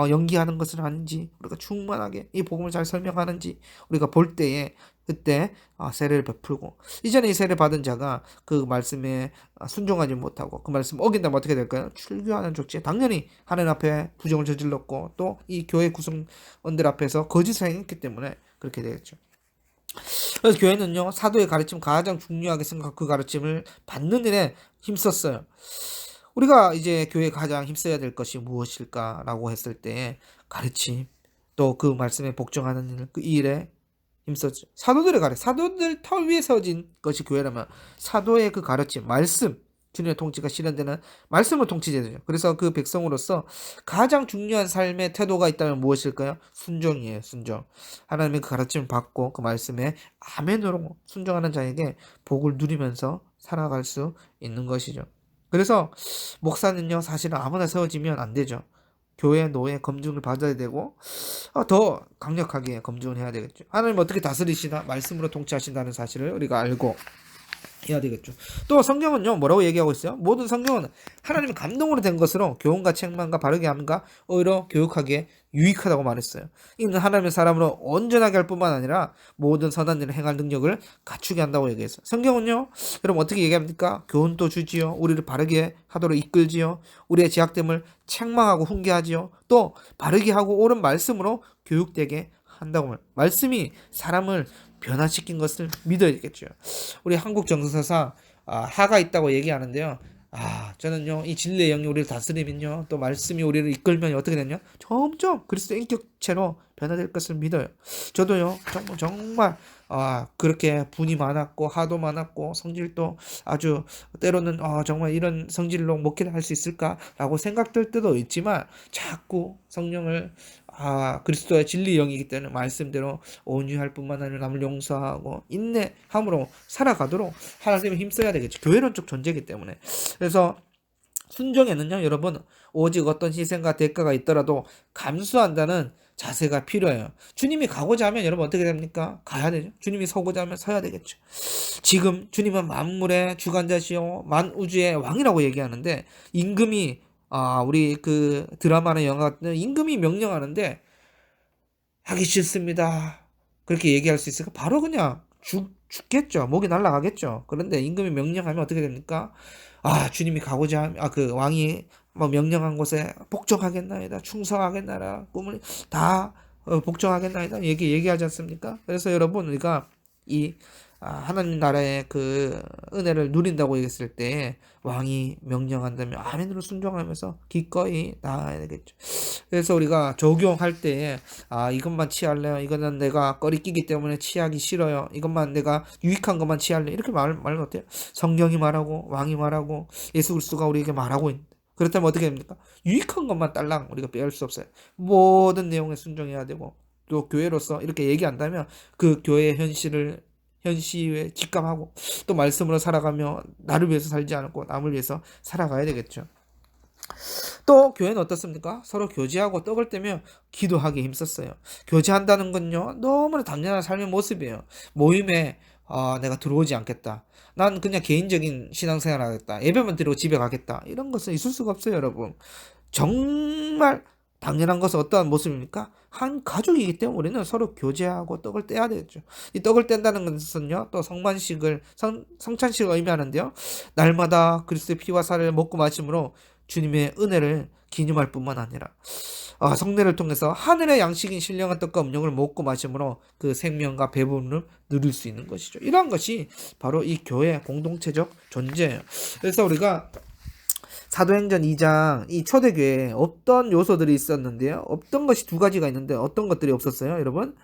연기하는 것은 아닌지 우리가 충만하게 이 복음을 잘 설명하는지 우리가 볼 때에 그때 세례를 베풀고 이전에 이 세례를 받은 자가 그 말씀에 순종하지 못하고 그 말씀 어긴다면 어떻게 될까요? 출교하는 족지 당연히 하나님 앞에 부정을 저질렀고 또 이 교회 구성원들 앞에서 거짓을 행했기 때문에 그렇게 되겠죠. 그래서 교회는요 사도의 가르침 가장 중요하게 생각하고 그 가르침을 받는 일에 힘썼어요. 우리가 이제 교회에 가장 힘써야 될 것이 무엇일까라고 했을 때 가르침 또 그 말씀에 복종하는 일, 그 일에 힘썼죠. 사도들의 가르침, 사도들 터 위에 세워진 것이 교회라면 사도의 그 가르침, 말씀, 주님의 통치가 실현되는 말씀으로 통치되죠. 그래서 그 백성으로서 가장 중요한 삶의 태도가 있다면 무엇일까요? 순종이에요. 순종. 하나님의 그 가르침을 받고 그 말씀에 아멘으로 순종하는 자에게 복을 누리면서 살아갈 수 있는 것이죠. 그래서 목사는요, 사실은 아무나 세워지면 안 되죠. 교회, 노예, 검증을 받아야 되고 더 강력하게 검증을 해야 되겠죠. 하나님 어떻게 다스리시나 말씀으로 통치하신다는 사실을 우리가 알고 해야 되겠죠. 또 성경은요, 뭐라고 얘기하고 있어요? 모든 성경은 하나님의 감동으로 된 것으로 교훈과 책망과 바르게 함과 오히려 교육하기에 유익하다고 말했어요. 이는 하나님의 사람으로 온전하게 할 뿐만 아니라 모든 선한 일을 행할 능력을 갖추게 한다고 얘기했어요. 성경은요, 여러분 어떻게 얘기합니까? 교훈도 주지요. 우리를 바르게 하도록 이끌지요. 우리의 죄악됨을 책망하고 훈계하지요. 또 바르게 하고 옳은 말씀으로 교육되게 한다고 말해요. 말씀이 사람을 변화시킨 것을 믿어야겠죠. 우리 한국 정서사 하가 있다고 얘기하는데요. 저는요, 이 진리의 영이 우리를 다스리면요, 또 말씀이 우리를 이끌면 어떻게 되냐? 점점 그리스도 인격체로 변화될 것을 믿어요. 저도요, 정말 그렇게 분이 많았고 하도 많았고 성질도 아주 때로는 정말 이런 성질로 목회를 할 수 있을까라고 생각될 때도 있지만 자꾸 성령을 그리스도의 진리 영이기 때문에 말씀대로 온유할 뿐만 아니라 남을 용서하고 인내함으로 살아가도록 하나님을 힘써야 되겠죠. 교회론 쪽 존재이기 때문에. 그래서 순종에는요, 여러분 오직 어떤 희생과 대가가 있더라도 감수한다는 자세가 필요해요. 주님이 가고자 하면 여러분 어떻게 됩니까? 가야 되죠. 주님이 서고자 하면 서야 되겠죠. 지금 주님은 만물의 주관자시요 만우주의 왕이라고 얘기하는데 임금이 우리 그 드라마나 영화 같은 임금이 명령하는데 하기 싫습니다. 그렇게 얘기할 수 있을까? 바로 그냥 죽겠죠. 목이 날아가겠죠. 그런데 임금이 명령하면 어떻게 됩니까? 주님이 가고자 하면 그 왕이 뭐 명령한 곳에 복종하겠나이다. 충성하겠나이다. 꿈을 다 복종하겠나이다. 얘기하지 않습니까? 그래서 여러분 우리가 이 하나님 나라의 그 은혜를 누린다고 얘기했을 때 왕이 명령한다면 아멘으로 순종하면서 기꺼이 나아야 되겠죠. 그래서 우리가 적용할 때 이것만 취할래요. 이거는 내가 꺼리끼기 때문에 취하기 싫어요. 이것만 내가 유익한 것만 취할래. 이렇게 말은 어때요? 성경이 말하고 왕이 말하고 예수 그리스도가 우리에게 말하고 있는데 그렇다면 어떻게 됩니까? 유익한 것만 딸랑 우리가 빼앗을 수 없어요. 모든 내용에 순종해야 되고 또 교회로서 이렇게 얘기한다면 그 교회의 현실에 직감하고 또 말씀으로 살아가며 나를 위해서 살지 않고 남을 위해서 살아가야 되겠죠. 또 교회는 어떻습니까? 서로 교제하고 떡을 떼며 기도하기 힘썼어요. 교제한다는 건요, 너무나 당연한 삶의 모습이에요. 모임에 내가 들어오지 않겠다. 난 그냥 개인적인 신앙생활 하겠다. 예배만 드리고 집에 가겠다. 이런 것은 있을 수가 없어요, 여러분. 정말 당연한 것은 어떠한 모습입니까? 한 가족이기 때문에 우리는 서로 교제하고 떡을 떼야 되겠죠. 이 떡을 뗀다는 것은요, 또 성찬식을 의미하는데요. 날마다 그리스도의 피와 살을 먹고 마심으로 주님의 은혜를 기념할 뿐만 아니라 성례를 통해서 하늘의 양식인 신령한 떡과 음료를 먹고 마심으로 그 생명과 배부름을 누릴 수 있는 것이죠. 이러한 것이 바로 이 교회 공동체적 존재예요. 그래서 우리가 사도행전 2장 이 초대교회에 어떤 요소들이 있었는데요. 어떤 것이 두 가지가 있는데 어떤 것들이 없었어요, 여러분?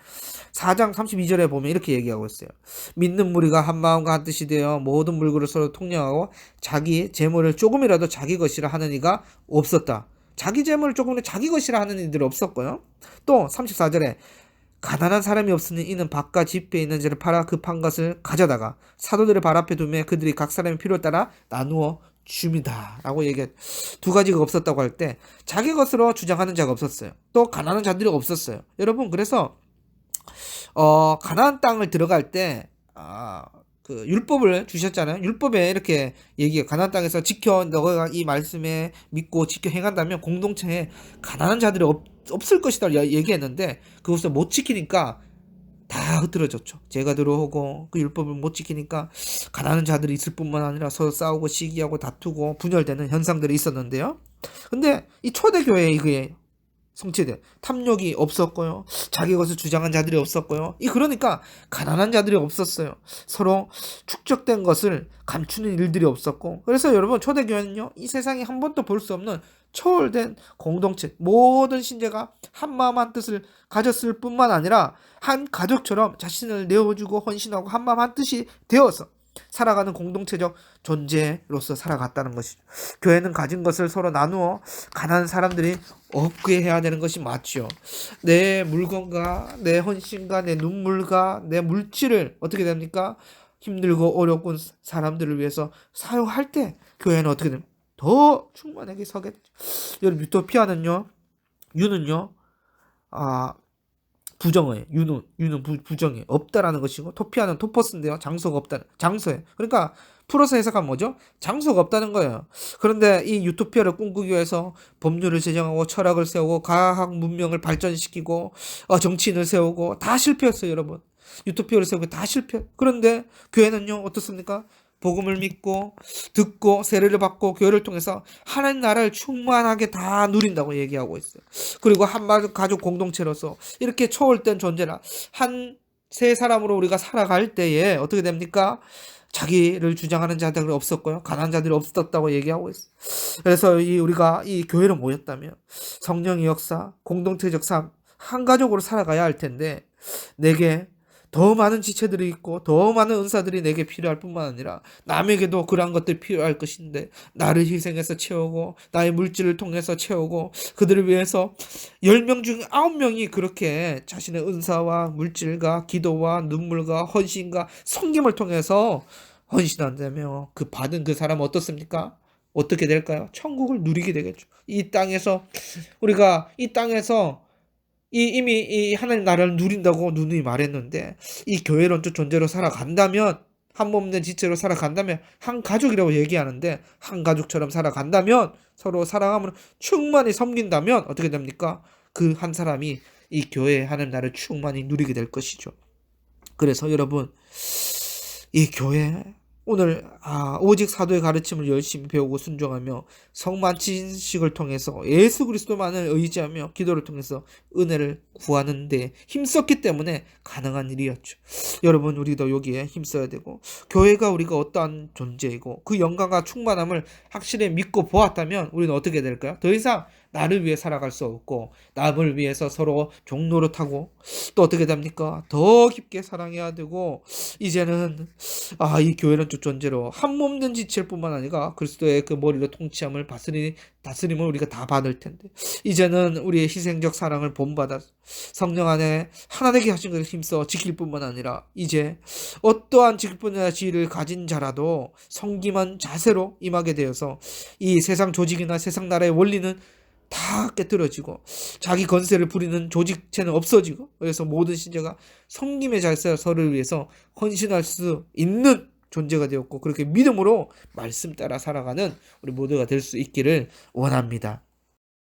4장 32절에 보면 이렇게 얘기하고 있어요. 믿는 무리가 한 마음과 한 뜻이 되어 모든 물건을 서로 통령하고 자기 재물을 조금이라도 자기 것이라 하는 이가 없었다. 자기 재물을 조금이라도 자기 것이라 하는 이들이 없었고요. 또 34절에 가난한 사람이 없으니 이는 밭과 집에 있는 자를 팔아 급한 것을 가져다가 사도들의 발 앞에 두며 그들이 각 사람의 필요에 따라 나누어 줍니다 라고 얘기해. 두 가지가 없었다고 할 때 자기 것으로 주장하는 자가 없었어요. 또 가난한 자들이 없었어요. 여러분 그래서 가나안 땅을 들어갈 때 그 율법을 주셨잖아요. 율법에 이렇게 얘기해. 가나안 땅에서 너가 이 말씀에 믿고 지켜 행한다면 공동체에 가난한 자들이 없을 것이다 얘기했는데 그것을 못 지키니까 다 흐트러졌죠. 제가 들어오고 그 율법을 못 지키니까 가난한 자들이 있을 뿐만 아니라 서로 싸우고 시기하고 다투고 분열되는 현상들이 있었는데요. 근데 이 초대교회에 이게 성취돼. 탐욕이 없었고요. 자기 것을 주장한 자들이 없었고요. 그러니까 가난한 자들이 없었어요. 서로 축적된 것을 감추는 일들이 없었고. 그래서 여러분 초대교회는요. 이 세상에 한 번도 볼 수 없는 초월된 공동체, 모든 신자가 한 마음 한 뜻을 가졌을 뿐만 아니라 한 가족처럼 자신을 내어주고 헌신하고 한 마음 한 뜻이 되어서 살아가는 공동체적 존재로서 살아갔다는 것이죠. 교회는 가진 것을 서로 나누어 가난한 사람들이 얻게 해야 되는 것이 맞죠. 내 물건과 내 헌신과 내 눈물과 내 물질을 어떻게 됩니까? 힘들고 어렵고 사람들을 위해서 사용할 때 교회는 어떻게 됩니까? 더 충만하게 서겠죠. 여러분 유토피아는요, 유는요, 아 부정어예요. 유는 부정이에요. 없다라는 것이고, 토피아는 토퍼스인데요. 장소가 없다는, 장소예요. 그러니까 풀어서 해석하면 뭐죠? 장소가 없다는 거예요. 그런데 이 유토피아를 꿈꾸기 위해서 법률을 제정하고 철학을 세우고 과학 문명을 발전시키고 정치인을 세우고 다 실패했어요, 여러분. 유토피아를 세우고 다 실패. 그런데 교회는요, 어떻습니까? 복음을 믿고 듣고 세례를 받고 교회를 통해서 하나님 나라를 충만하게 다 누린다고 얘기하고 있어요. 그리고 한 가족 공동체로서 이렇게 초월된 존재라 한 세 사람으로 우리가 살아갈 때에 어떻게 됩니까? 자기를 주장하는 자들이 없었고요. 가난한 자들이 없었다고 얘기하고 있어요. 그래서 우리가 이 교회로 모였다면 성령의 역사, 공동체적 삶, 한 가족으로 살아가야 할 텐데 내게 더 많은 지체들이 있고 더 많은 은사들이 내게 필요할 뿐만 아니라 남에게도 그러한 것들이 필요할 것인데 나를 희생해서 채우고 나의 물질을 통해서 채우고 그들을 위해서 10명 중 9명이 그렇게 자신의 은사와 물질과 기도와 눈물과 헌신과 섬김을 통해서 헌신한다면 그 받은 그 사람은 어떻습니까? 어떻게 될까요? 천국을 누리게 되겠죠. 이 땅에서 우리가 이 땅에서 이미 이 하나님 나라를 누린다고 누누이 말했는데 이 교회론적 존재로 살아간다면 한 몸 된 지체로 살아간다면 한 가족이라고 얘기하는데 한 가족처럼 살아간다면 서로 사랑함으로 충만히 섬긴다면 어떻게 됩니까? 그 한 사람이 이 교회의 하나님 나라를 충만히 누리게 될 것이죠. 그래서 여러분 이 교회 오늘 오직 사도의 가르침을 열심히 배우고 순종하며 성만 지식을 통해서 예수 그리스도만을 의지하며 기도를 통해서 은혜를 구하는 데 힘썼기 때문에 가능한 일이었죠. 여러분 우리도 여기에 힘써야 되고 교회가 우리가 어떠한 존재이고 그 영광과 충만함을 확실히 믿고 보았다면 우리는 어떻게 될까요? 더 이상 나를 위해 살아갈 수 없고 남을 위해서 서로 종노릇하고 또 어떻게 됩니까? 더 깊게 사랑해야 되고 이제는 이 교회는 주 존재로 한 몸 된 지체일 뿐만 아니라 그리스도의 그 머리로 통치함을 다스림을 우리가 다 받을 텐데 이제는 우리의 희생적 사랑을 본받아 성령 안에 하나 되게 하신 것을 힘써 지킬 뿐만 아니라 이제 어떠한 직분이나 지위를 가진 자라도 성김한 자세로 임하게 되어서 이 세상 조직이나 세상 나라의 원리는 다 깨뜨려지고 자기 건세를 부리는 조직체는 없어지고 그래서 모든 신자가 섬김의 자세로 서로를 위해서 헌신할 수 있는 존재가 되었고 그렇게 믿음으로 말씀 따라 살아가는 우리 모두가 될 수 있기를 원합니다.